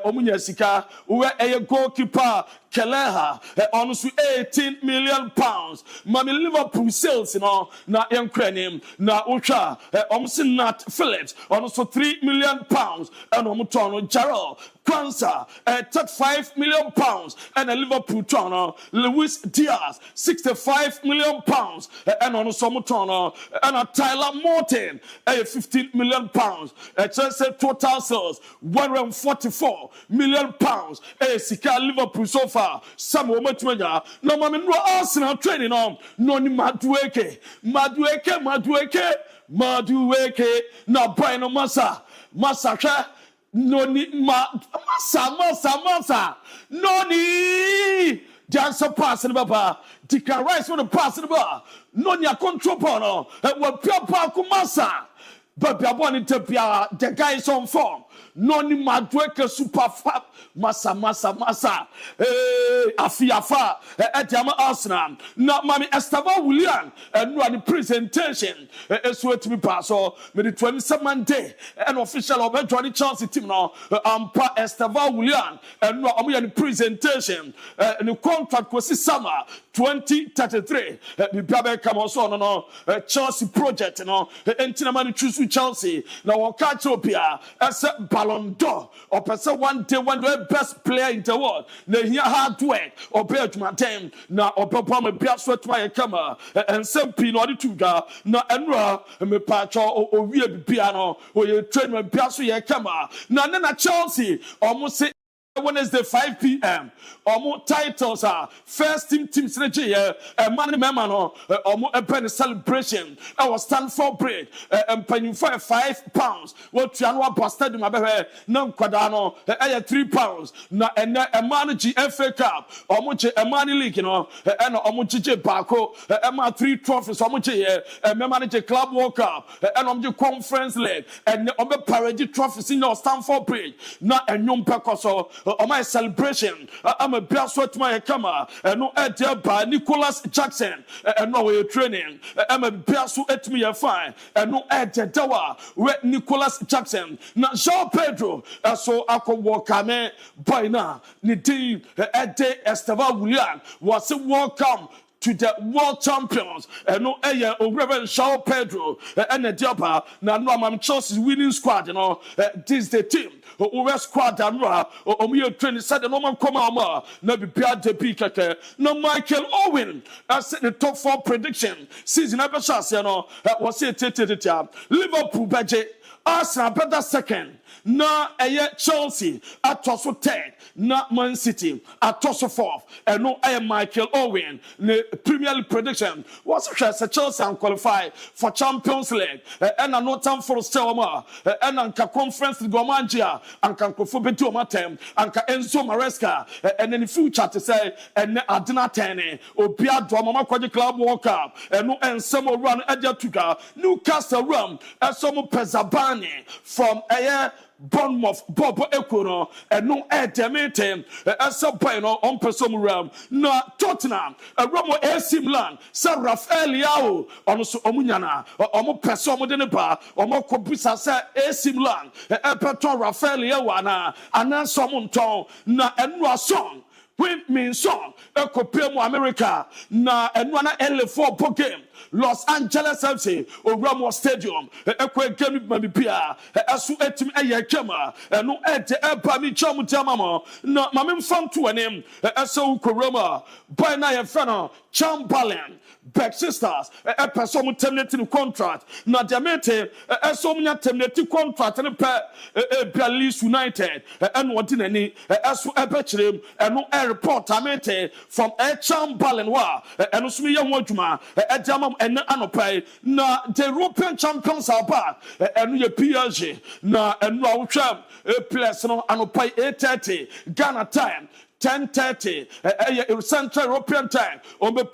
omunya sika we goalkeeper Keleha on 18 million pounds. Mami Liverpool sales na Ukraine na Ucha omsin Nat Phillips on 3 million pounds and omutono Jarrell Kwanzaa 35 million pounds and a Liverpool tono Luis Diaz 65 million pounds and on Somutono and a Tyler Morton 15 million pounds. Chelsea total sales 144 million pounds. Sika Liverpool so far. Some moment no mami no Arsenal training no ni Madueke na boy no masa no ni masa no ni Jansa pass in the bar Dika Rice when the pass in the bar no ni a control pono what pure park masa but Biaboni Tepia the guy is on form no ni Madueke super fab masa afiafa etiama Arsenal na mami Estava William no any presentation so to me pass so me the 27th day an official of join Chelsea team no ampa Estava William no omo any presentation the contract was summer 2033 bibia come also no Chelsea project no entina man choose Chelsea na won catch up here as Ballon d'Or or person one day best player in the world na here hard work or be adwumatem na obeba me bia so atwa ye kama ensempi no de tuga na enra me pacho owie bibia no o ye train me bia so ye kama na Chelsea almost Wednesday 5 p.m. Omo titles are first team synergy man no omo pen celebration I was stand for break paying for £5 what trianwa bastard my baby na kwada no 3 pounds na man FA Cup omo che man league no and omo che bako ma 3 trophies omo che manage club world cup and omo conference league and omo parade trophies in stand for break na enyom pekoso my celebration I'm a best what my camera no dear by Nicholas Jackson and no way training I'm a best at me fine and no dawa with Nicholas Jackson na Jean Pedro so I could walk by now ni team Estava William was welcome to the world champions and no Reverend Jean Pedro and the Diaba na no am Chelsea's winning squad this is the team o squad and o me train said no man come out na be de keke no Michael Owen as the top 4 prediction season abashas was say Liverpool budget Arsenal better second na Chelsea atoso third na Man City atoso fourth and no Michael Owen the Premier League prediction was Chelsea and qualify for Champions League and no time for Stelma and anka conference gomangia and can betu matem and Enzo Maresca and in the future to say and Adina Tene obia do mama kwaje club World Cup and no ensemo run edia tuga Newcastle run and some Pesabani from Bournemouth Bobo Ekono and no meeting as some point on person ram na Tottenham Romo AC Milan Sir Rafael Leao on so omunyana omo person mo de ne ba omo kobisa say AC Milan Peton Rafael Leao ana so mo nton na enu ason when mean song ekopem America na eno na L4 po game Los Angeles FC Ramos Stadium ekwe game mabibia asu etim eye kema eno ede eba mi chamu tiamamo na mamem fam to anem aso koroma boy na ye fano Chamberlain Back sisters person terminating contract na diamete aso munya terminating contract ne pe Leeds United and what in any aso ebechirem eno report amete from Chamberlain wa eno sumi ye wodwuma ediamam ene anopai na the European champions are back eno ye PSG na eno awotwam place no anopai 8:30 Ghana time 10:30 Central European time on the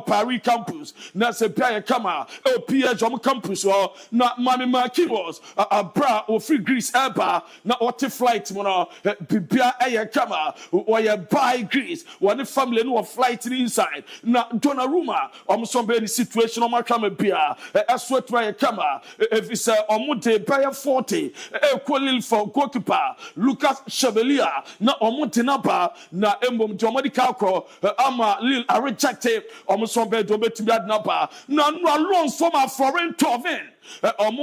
Paris campus na se pia kama PSG campus na mami makibos abra o free Greece eba na oti flight mo no bibia kama o ye buy Greece one family no flight inside na Donnarumma so be situation o matwa bia eso try kama if is de buy 40 equal for goalkeeper Lucas Chevalier na de naba na embom jomodi kakro ama Lille are rejected so be do betimi adnaba na no alone from a foreign toven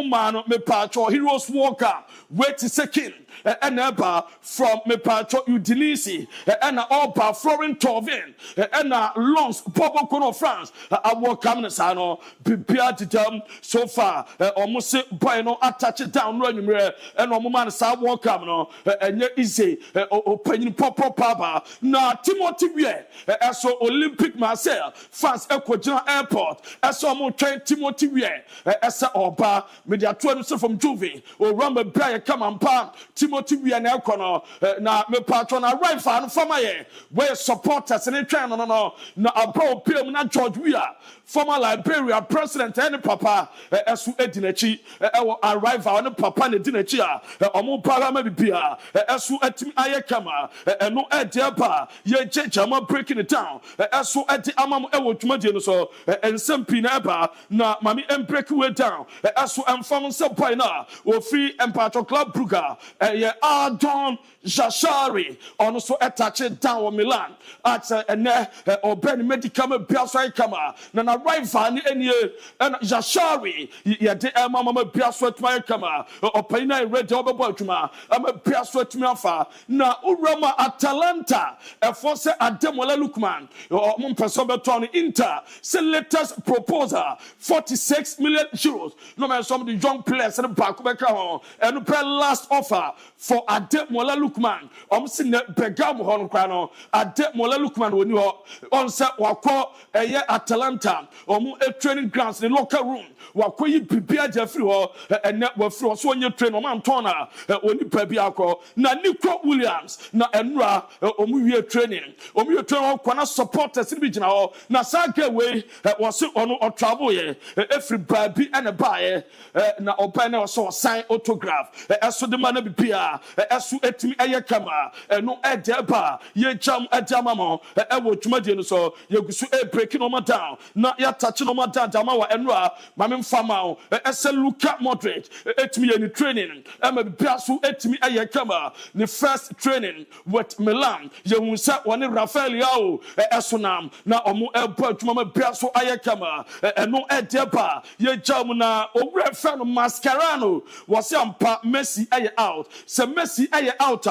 man me pacho heroes walker wait second and eba from me pacho Udinese and oba foreign toven and Lons Bobo Kono France abo kamnesa no bibia didam so far almost boy no attach it down no anwumre and man sa walker no enye easy opanyin popo paba na Timothy Weah so Olympic Marseille France ekogina airport so mo train Timothy Weah esa oba media to from Juve o ramba bia come and pam Timothy Weah na ekono na me patron arrive fan fama ye where supporters in train no na abro pem na George Weah former Liberia president any papa esu edinachi arrive on papa ne dinachi omo parama bibia esu etimi ayekama eno edeba ye jama breaking it down esu edi amam ewo dwumadie no so ensem na eba na mami break way down esu emfam se boy na ofri Empatro Club Brugge ye Adon Jashari on so attach it down on Milan at ene oben medical biaso kama na arrive any and Jashari ye de mama biaso tuma kama opina red obebo tuma am biaso tuma afa na urama Atalanta e force Ademola Lookman mon person beton Inter say latest proposal 46 million euros no man some of the young players and back and pay last offer for Ademola Lookman sin begam hon kwa no Ademola Lookman woni ho on say wakọ Atalanta training grounds the locker room wakoyi bibia jafri ho ene wafri ho so onye train o man ton na oni pabi akọ na Nico Williams na enra omuwie training kwana supporters ni bigina ho na sage we was ono travel ye every baby and a buy na open na so sign autograph eso de man bibia eso etimi ayekama no edeba ye jam adamamo ewo dwumadie no so ye gusu breaking no down na ya touch no down dama wa enra mame mfama ese Luka Modric etimi ye ni training ema bibia so etimi ayekama ni first training with Milan ye hunsa woni Rafael Yao esonam na omo eba dwuma bibia so ayekama no edeba ye jam na owre fan Mascherano was ampa Messi aye out se Messi aye out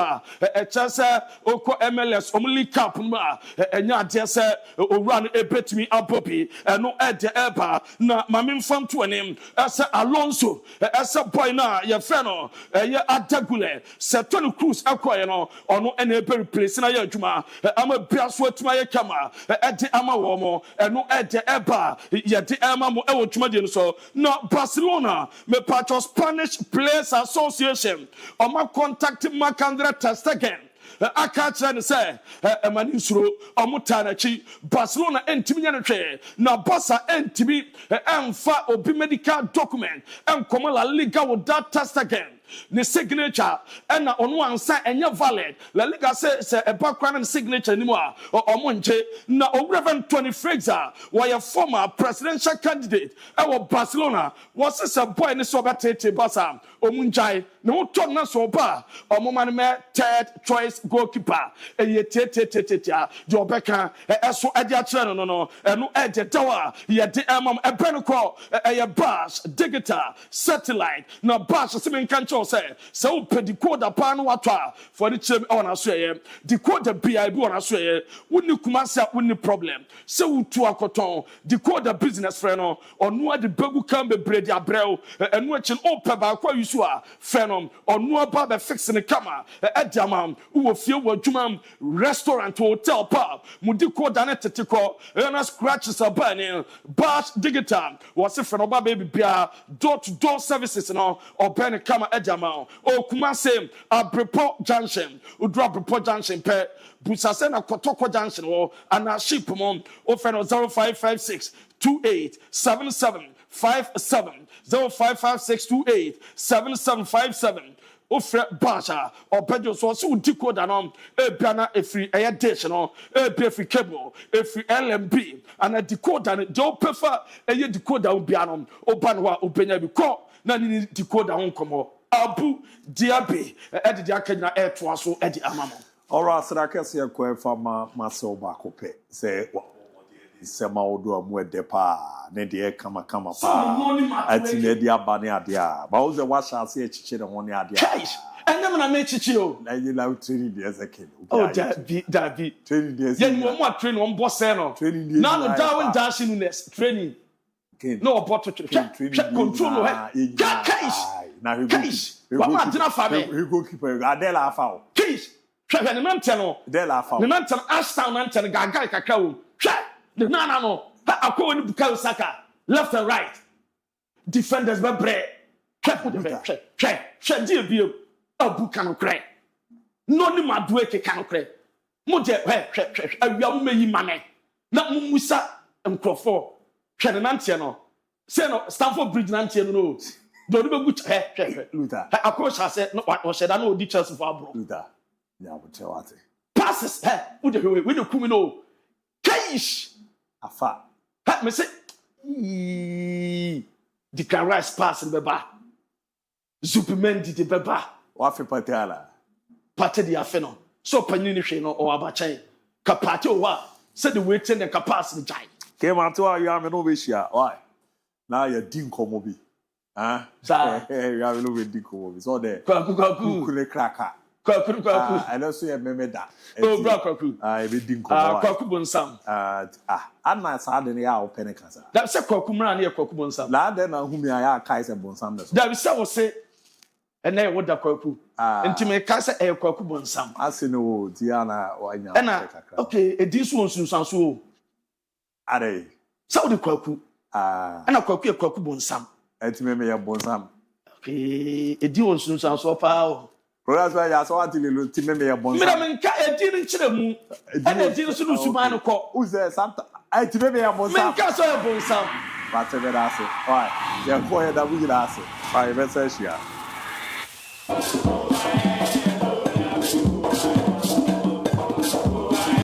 chance oko MLS omli cup ma enya ade se owran ebetimi abobi no ede eba na mamim fam to anim ese Alonso ese boy na ye fe no ye Adagule se Toni Kroos akoye no ono ene be replace na ye adwuma ama bia so atuma ye kama ede ama wo mo no ede eba ye de ama mo e wo dwuma de no so no Barcelona me patro Spanish Players Association oma contact Marc-Andre ter Stegen akacha ne say emani nsuro omutanachi Barcelona entimi nya netwe na Barca entimi emfa obi medical document enkomo La Liga with that ter Stegen ne signature and on one side and your valid. La Liga says a background signature anymore or Monche. Now, Reverend Tony Fraser, why a former presidential candidate, our Barcelona was this a boy in the Sobatete Basa, or Munjai, no Tona Soba, or Momane third choice goalkeeper, and yet Jobeka, so Adia no, and no Edia Tower, yet the Amam, a Benuko, a Bash, Digital, Satellite, now Bash, Simin Cancho say, so Pedicoda Panuata for the chim on Australia, decoder DIABY on Australia, wouldn't you come out with the problem? So to a cotton, decoder business friend or no the Babu can be bread abreu and watching open by what you saw, Phenom, or no barber fixing the camera, at Jamam, who will feel what Jumam restaurant hotel pub, Mudico Danetico, and scratches are burning, Bash Digital, was if an baby beer, door-to-door services and all, or burn a camera at Jamam, or Kumase, a report junction, who drop report junction pay, Busasena Kotoko junction, or and a ship mom, or 0556 28 77 57 0556 28 7757. Offer Basha or Pedro so decoder on a piano a free air dish no a free cable a free LMB and a decoder and don't prefer a decoder piano or banwa openya because nani decoder on come ABOU DIABY at the Akenya air to so at the amamo. All right, so I can see a query from my soul back up. Say, Sema Odo Amwe Depa, Nedia Kama pa, at Nedia Bania, but also what shall say Chichen on the idea. And then I made Chichio. And you now 20 years a kid. Oh, that 20 years. Then one more train on Bosseno. Training years. Now the Darwin dashing training. No, bottle control. Case. Now, case. What man did not family? You go keep Adela foul. Case. The man tell Dela foul. The man tell Ashtown man tell Gaga Cacao. The no. I call in Bukayo Saka. Left and right. Defenders by bread. Check DIABY. ABOU cannot cry. No ni madweke cannot cry. Moje we are me mane. Na Musa Mkrofo. Hwe ne nantie no. Say no Stamford Bridge nantie no. Do ni be good Luther. Akosha say no what said no di Chelsea for abro. Luther. Yeah, but tell what. Passes we the kumi no. Kaish. Afa. Me say the Rice pass in beba. Zupimendi the beba. Wafi patela. Pate di afeno. So panini hwe no o abachan. Ka pate o wa. Say the waiting and capacity jai. Came out to you am no be share. Why? Now you din komo bi. Ah? Sa. You have no be din komo bi. So there. Kwaku. Kule kraka. Kwaku. I don't see a meme da. Oh, bro, kwaku. E be din komo. Kwaku bonsam. Anna sa de ya o penekasa. That say kwaku mra na ye kwaku bonsam. La de na hu mi ya kai se bonsam de so. That say wo say and na woda kwaku. Enti me ka say e kwaku bonsam. Ase no ti ana wanya kakra. Okay, e dis one sunsan so. Are. Say wo de kwaku. Ana kwaku e kwaku bonsam. Enti me ya bonsam. Okay, e di one sunsan so pa o. That's why I saw until you team me a bonsam. Me ka e di ni chire mu. And e di no sunu suman no ko. Who's there Santa? I team me a bonsam. Me ka so e bonsam. But te verase. Why? Ya ko e da bu gilase. Why, be se shia.